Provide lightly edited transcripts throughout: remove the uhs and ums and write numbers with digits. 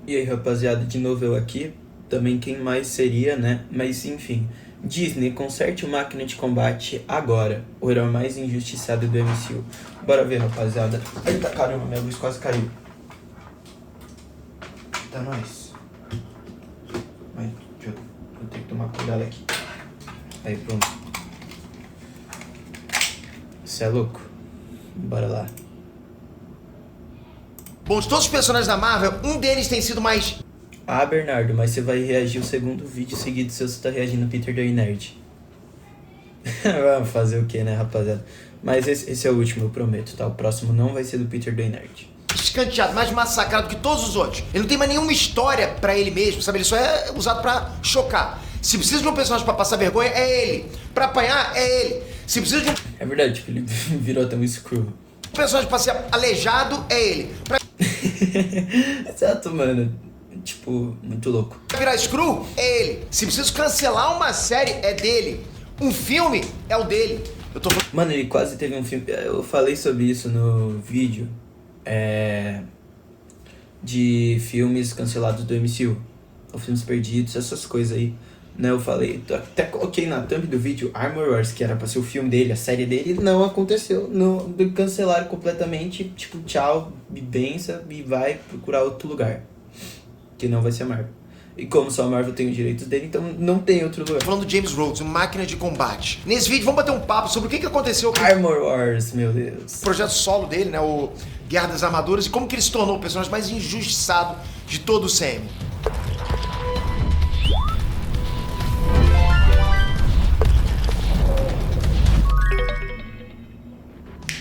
E aí, rapaziada, de novo eu aqui. Também quem mais seria, né? Mas enfim. Disney, conserte o Máquina de Combate agora. O herói mais injustiçado do MCU. Bora ver, rapaziada. Eita, caramba, minha luz quase caiu. Tá nóis. Mas eu tenho que tomar cuidado aqui. Aí, pronto. Cê é louco? Bora lá. Bom, de todos os personagens da Marvel, um deles tem sido mais... Ah, Bernardo, mas você vai reagir o segundo vídeo seguido se você tá reagindo Peter Day Nerd. Vamos fazer o que, né, rapaziada? Mas esse é o último, eu prometo, tá? O próximo não vai ser do Peter Day Nerd. escanteado, mais massacrado que todos os outros. Ele não tem mais nenhuma história pra ele mesmo, sabe? Ele só é usado pra chocar. Se precisa de um personagem pra passar vergonha, é ele. Pra apanhar, é ele. Se precisa de um É verdade, tipo, ele virou até um Skrull. personagem pra ser aleijado, é ele. Pra Exato, mano. Tipo, muito louco. virar Skrull, é ele. Se precisa cancelar uma série, é dele. Um filme, é o dele. Eu tô falando... Mano, ele quase teve um filme... Eu falei sobre isso no vídeo. De filmes cancelados do MCU. Ou filmes perdidos, essas coisas aí. Né, eu falei... Até coloquei na thumb do vídeo Armor Wars, que era pra ser o filme dele, a série dele. Não aconteceu. Não, cancelaram completamente. Tipo, tchau, benção e vai procurar outro lugar. Que não vai ser a Marvel. E como só a Marvel tem os direitos dele, então não tem outro lugar. falando do James Rhodes, uma máquina de combate. Nesse vídeo, vamos bater um papo sobre o que aconteceu com Armor Wars, meu Deus. o projeto solo dele, né? O Guerra das Armaduras, e como que ele se tornou o personagem mais injustiçado de todo o CM.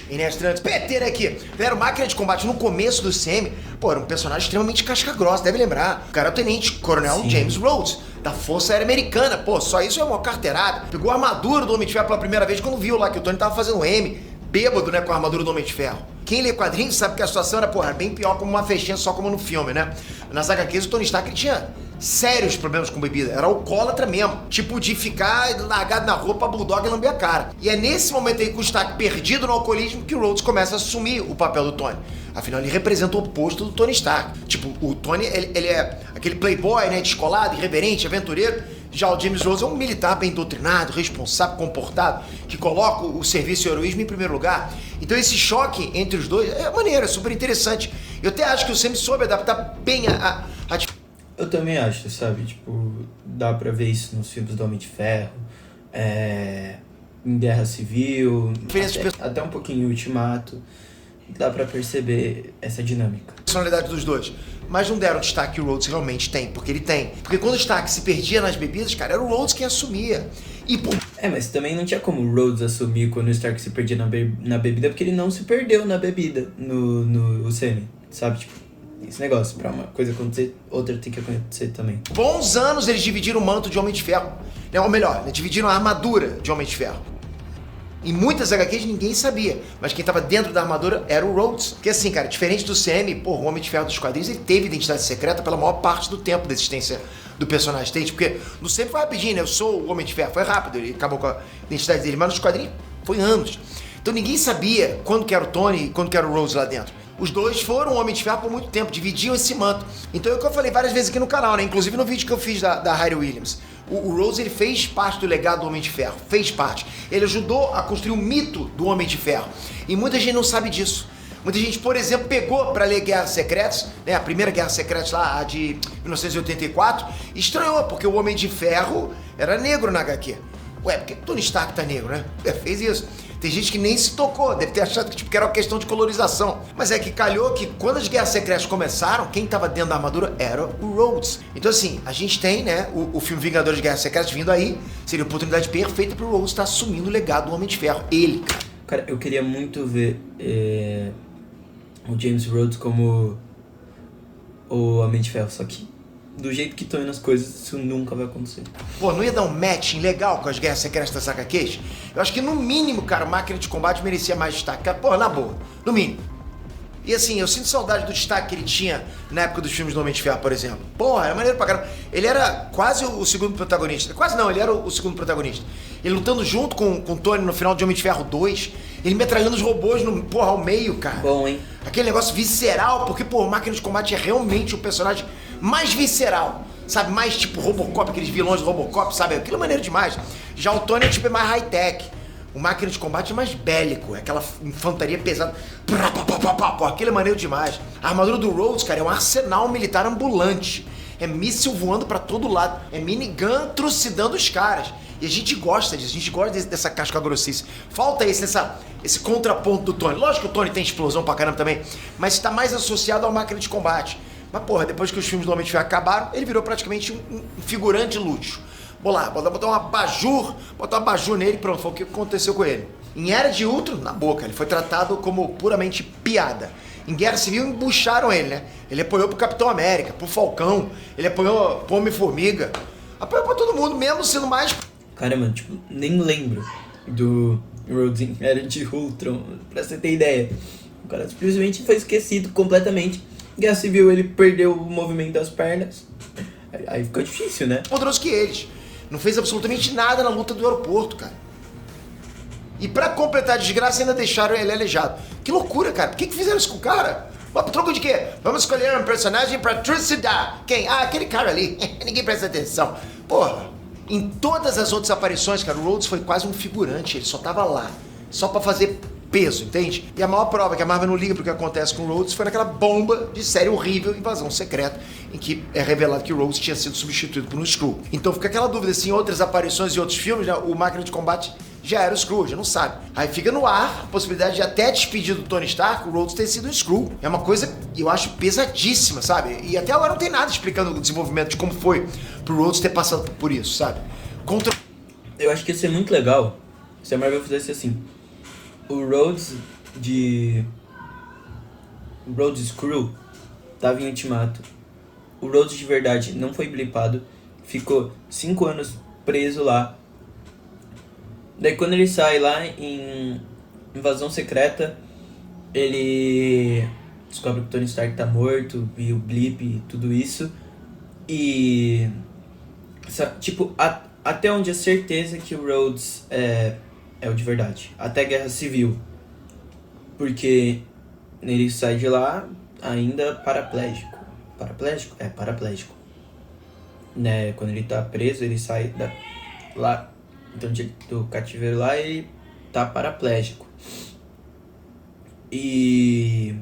Inés Trantes, Peter aqui. Ele era o máquina de combate no começo do CM. Pô, era um personagem extremamente casca grossa, deve lembrar. O cara é o tenente coronel Sim. James Rhodes, da Força Aérea Americana. Pô, só isso é uma carteirada. Pegou a armadura do Homem de Ferro pela primeira vez quando viu lá que o Tony tava fazendo M, bêbado, né, com a armadura do Homem de Ferro. Quem lê quadrinhos sabe que a situação era, porra, bem pior como uma festinha, só como no filme, né? Nas HQs, o Tony Stark ele tinha sérios problemas com bebida. Era alcoólatra mesmo. Tipo, de ficar largado na rua pra Bulldog e lamber a cara. E é nesse momento aí, com o Stark perdido no alcoolismo, que o Rhodes começa a assumir o papel do Tony. Afinal, ele representa o oposto do Tony Stark. Tipo, o Tony, ele é aquele playboy, né, descolado, irreverente, aventureiro. Já o James Rhodes é um militar bem doutrinado, responsável, comportado, que coloca o serviço e o heroísmo em primeiro lugar. Então esse choque entre os dois é maneiro, é super interessante. Eu até acho que o Sam soube adaptar bem a Eu também acho, sabe? Tipo, dá pra ver isso nos filmes do Homem de Ferro, em Guerra Civil, até um pouquinho em Ultimato. Dá pra perceber essa dinâmica. personalidade dos dois. Mas não deram o destaque que o Rhodes realmente tem, porque ele tem. Porque quando o Stark se perdia nas bebidas, cara, era o Rhodes quem assumia. E por Mas também não tinha como o Rhodes assumir quando o Stark se perdia na bebida, porque ele não se perdeu na bebida no UCM, sabe? Tipo, esse negócio, pra uma coisa acontecer, outra tem que acontecer também. bons anos eles dividiram o manto de Homem de Ferro. Né? Ou melhor, dividiram a armadura de Homem de Ferro. Em muitas HQs ninguém sabia, mas quem tava dentro da armadura era o Rhodes. Porque assim, cara, diferente do CM, pô, o Homem de Ferro dos quadrinhos, ele teve identidade secreta pela maior parte do tempo da existência do personagem. Porque no CM foi rapidinho, né? Eu sou o Homem de Ferro, foi rápido, ele acabou com a identidade dele, mas nos quadrinhos foi anos. Então ninguém sabia quando que era o Tony e quando que era o Rhodes lá dentro. Os dois foram Homem de Ferro por muito tempo, dividiam esse manto. Então é o que eu falei várias vezes aqui no canal, né? Inclusive no vídeo que eu fiz da Harry Williams. O Rhodes, ele fez parte do legado do Homem de Ferro, fez parte. Ele ajudou a construir o mito do Homem de Ferro. E muita gente não sabe disso. Muita gente, por exemplo, pegou pra ler Guerras Secretas, né? A primeira Guerra Secretas lá, a de 1984, e estranhou, porque o Homem de Ferro era negro na HQ. Ué, porque Tony Stark tá negro, né? Fez isso. Tem gente que nem se tocou, deve ter achado que, tipo, que era uma questão de colorização. Mas é que calhou que quando as Guerras Secretas começaram, quem tava dentro da armadura era o Rhodes. Então assim, a gente tem, né, o filme Vingadores de Guerras Secretas vindo aí, seria a oportunidade perfeita pro Rhodes estar assumindo o legado do Homem de Ferro. Ele, cara. Cara, eu queria muito ver o James Rhodes como o Homem de Ferro, só que do jeito que estão indo as coisas, isso nunca vai acontecer. Pô, não ia dar um matching legal com as Guerras Secretas das HQs? Eu acho que no mínimo, cara, Máquina de Combate merecia mais destaque. Pô, na boa, no mínimo. E assim, eu sinto saudade do destaque que ele tinha na época dos filmes do Homem de Ferro, por exemplo. Porra, era maneiro pra caramba. Ele era quase o segundo protagonista. Quase não, ele era o segundo protagonista. Ele lutando junto com o Tony no final de Homem de Ferro 2. Ele metralhando os robôs porra, ao meio, cara. Bom, hein? Aquele negócio visceral, porque, pô, Máquina de Combate é realmente o personagem mais visceral, sabe? Mais tipo Robocop, aqueles vilões do Robocop, sabe? Aquilo é maneiro demais. Já o Tony tipo, é mais high-tech. O Máquina de Combate é mais bélico, é aquela infantaria pesada. Pô, aquilo é maneiro demais. A armadura do Rhodes, cara, é um arsenal militar ambulante. É míssil voando pra todo lado. É minigun trucidando os caras. E a gente gosta disso, a gente gosta dessa casca grossice. Falta esse contraponto do Tony. Lógico que o Tony tem explosão pra caramba também, mas tá mais associado ao Máquina de Combate. Mas porra, depois que os filmes do Homem de Ferro acabaram, ele virou praticamente um figurante de luxo. Vou lá, botar um abajur nele, pronto, foi o que aconteceu com ele. Em Era de Ultron, na boca, ele foi tratado como puramente piada. Em Guerra Civil embucharam ele, né? Ele apoiou pro Capitão América, pro Falcão, ele apoiou pro Homem-Formiga. Apoiou pra todo mundo, mesmo sendo mais... Cara, mano, tipo, nem lembro do Rhodes em Era de Ultron, pra você ter ideia. O cara simplesmente foi esquecido completamente. Em Guerra Civil ele perdeu o movimento das pernas. Aí ficou difícil, né? Poderoso que eles. Não fez absolutamente nada na luta do aeroporto, cara. E pra completar a desgraça, ainda deixaram ele aleijado. Que loucura, cara. Por que fizeram isso com o cara? Troco de quê? Vamos escolher um personagem pra trucidar. Quem? Ah, aquele cara ali. Ninguém presta atenção. Porra. Em todas as outras aparições, cara, o Rhodes foi quase um figurante. Ele só tava lá. Só pra fazer peso, entende? E a maior prova que a Marvel não liga pro que acontece com o Rhodes foi naquela bomba de série horrível, Invasão Secreta, em que é revelado que o Rhodes tinha sido substituído por um Skrull. Então fica aquela dúvida, se em outras aparições e outros filmes, já, o Máquina de Combate já era o Skrull, já não sabe. Aí fica no ar a possibilidade de até despedir do Tony Stark, o Rhodes ter sido um Skrull. É uma coisa, eu acho, pesadíssima, sabe? E até agora não tem nada explicando o desenvolvimento de como foi pro Rhodes ter passado por isso, sabe? Eu acho que ia ser muito legal se a Marvel fizesse assim. O Rhodes Skrull tava em Ultimato. O Rhodes de verdade não foi blipado. Ficou 5 anos preso lá. Daí quando ele sai lá em Invasão Secreta, ele descobre que o Tony Stark tá morto, e o blip e tudo isso. E... tipo, até onde é certeza que o Rhodes é o de verdade. Até Guerra Civil. Porque ele sai de lá ainda paraplégico. Paraplégico? É, paraplégico. Né? Quando ele tá preso, ele sai lá. Então, do cativeiro lá, ele tá paraplégico. E...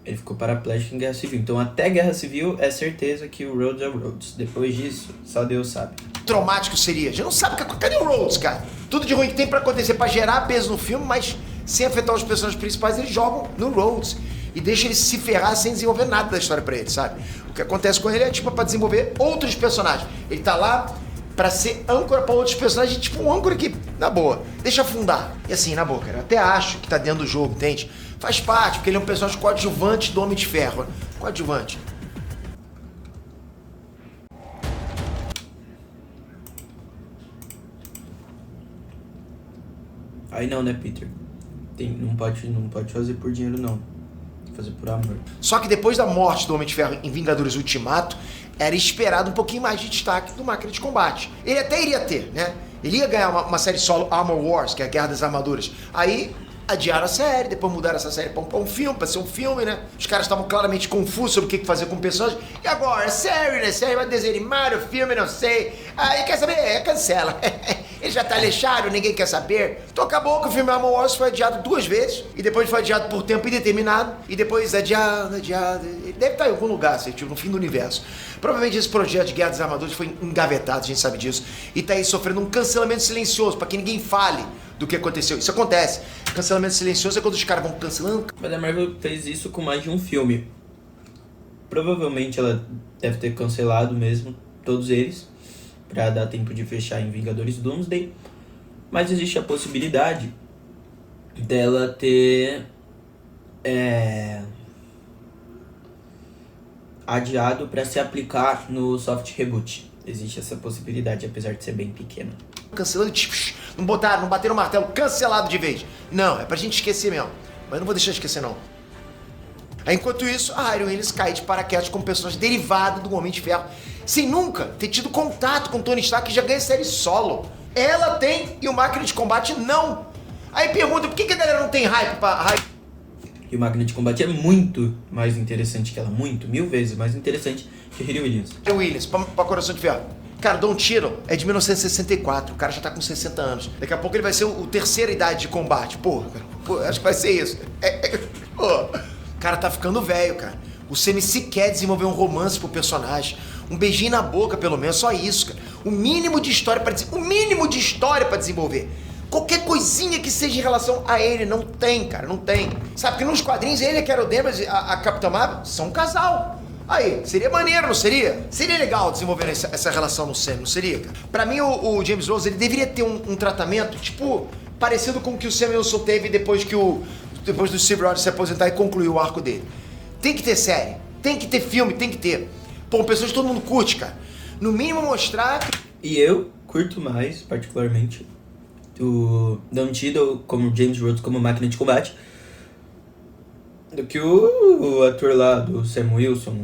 ele ficou paraplégico em Guerra Civil. Então, até Guerra Civil, é certeza que o Rhodes é o Rhodes. Depois disso, só Deus sabe. Traumático seria. A gente não sabe cadê o Rhodes, cara? Tudo de ruim que tem pra acontecer, pra gerar peso no filme, mas sem afetar os personagens principais, eles jogam no Rhodes. E deixam ele se ferrar sem desenvolver nada da história pra ele, sabe? O que acontece com ele é tipo pra desenvolver outros personagens. Ele tá lá pra ser âncora pra outros personagens, tipo um âncora que, na boa, deixa afundar. E assim, na boa, cara, eu até acho que tá dentro do jogo, entende? Faz parte, porque ele é um personagem coadjuvante do Homem de Ferro. Coadjuvante. Aí não, né, Peter? Não pode fazer por dinheiro, não. Fazer por amor. Só que depois da morte do Homem de Ferro em Vingadores Ultimato, era esperado um pouquinho mais de destaque do Máquina de Combate. Ele até iria ter, né? Ele ia ganhar uma série solo Armor Wars, que é a Guerra das Armaduras. Aí adiaram a série, depois mudaram essa série pra um filme, pra ser um filme, né? Os caras estavam claramente confusos sobre o que fazer com o personagem. E agora, série, né? Série, vai desenho animado, filme, não sei. Aí quer saber? Cancela. Ele já tá lixado, ninguém quer saber. Então acabou que o filme Armor Wars foi adiado 2 vezes. E depois foi adiado por tempo indeterminado. E depois adiado. Ele deve estar em algum lugar, assim, tipo, no fim do universo. Provavelmente esse projeto de Guerra dos Armadores foi engavetado, a gente sabe disso. E tá aí sofrendo um cancelamento silencioso, pra que ninguém fale do que aconteceu. Isso acontece. Cancelamento silencioso é quando os caras vão cancelando. Mas a Marvel fez isso com mais de um filme. Provavelmente ela deve ter cancelado mesmo todos eles, pra dar tempo de fechar em Vingadores Doomsday. Mas existe a possibilidade dela ter adiado pra se aplicar no soft reboot. Existe essa possibilidade, apesar de ser bem pequena. Cancelando, tipo, não bateram o martelo, cancelado de vez. Não, é pra gente esquecer mesmo. Mas não vou deixar de esquecer, não. Aí, enquanto isso, a Iron Willis cai de paraquedas como personagem derivado do Homem de Ferro, sem nunca ter tido contato com Tony Stark, que já ganha série solo. Ela tem e o Máquina de Combate não. Aí pergunta, por que a galera não tem hype pra... E o Máquina de Combate é muito mais interessante que ela. Muito, 1000 vezes mais interessante que Riri Williams. Williams, pra Coração de Ferro. Cara, Don Cheadle é de 1964, o cara já tá com 60 anos. Daqui a pouco ele vai ser o terceira idade de combate. Porra, cara, pô, acho que vai ser isso. Pô, o cara tá ficando velho, cara. O Sam sequer desenvolver um romance pro personagem. Um beijinho na boca, pelo menos, só isso, cara. O mínimo de história pra desenvolver. Qualquer coisinha que seja em relação a ele, não tem, cara, não tem. Sabe, porque nos quadrinhos ele e a Carol Danvers, a Capitã Marvel, são um casal. Aí, seria maneiro, não seria? Seria legal desenvolver essa relação no Sam, não seria, cara? Pra mim, o James Rose, ele deveria ter um tratamento, tipo, parecido com o que o Sam Wilson teve depois do Steve Rogers se aposentar e concluir o arco dele. Tem que ter série, tem que ter filme, tem que ter. Pô, pessoas que todo mundo curte, cara. No mínimo mostrar... E eu curto mais, particularmente, o Don Cheadle como James Rhodes como Máquina de Combate do que o ator lá do Sam Wilson.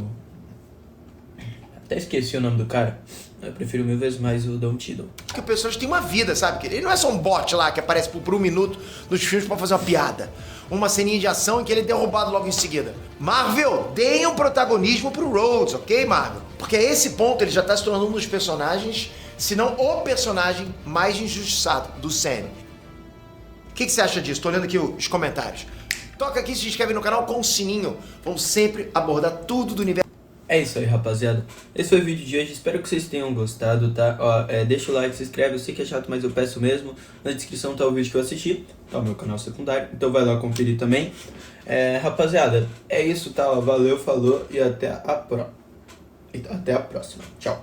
Até esqueci o nome do cara. Eu prefiro 1000 vezes mais o Don Cheadle. Porque o personagem tem uma vida, sabe? Ele não é só um bot lá que aparece por um minuto nos filmes pra fazer uma piada. Uma ceninha de ação em que ele é derrubado logo em seguida. Marvel, deem um protagonismo pro Rhodes, ok, Marvel? Porque a esse ponto ele já tá se tornando um dos personagens, se não o personagem mais injustiçado do Sam. O que você acha disso? Tô olhando aqui os comentários. Toca aqui, se inscreve no canal com o sininho. Vamos sempre abordar tudo do universo. É isso aí, rapaziada. Esse foi o vídeo de hoje. Espero que vocês tenham gostado, tá? Ó, deixa o like, se inscreve. Eu sei que é chato, mas eu peço mesmo. Na descrição tá o vídeo que eu assisti. Tá o meu canal secundário. Então vai lá conferir também. Rapaziada, é isso, tá? Ó, valeu, falou e até a próxima. Tchau.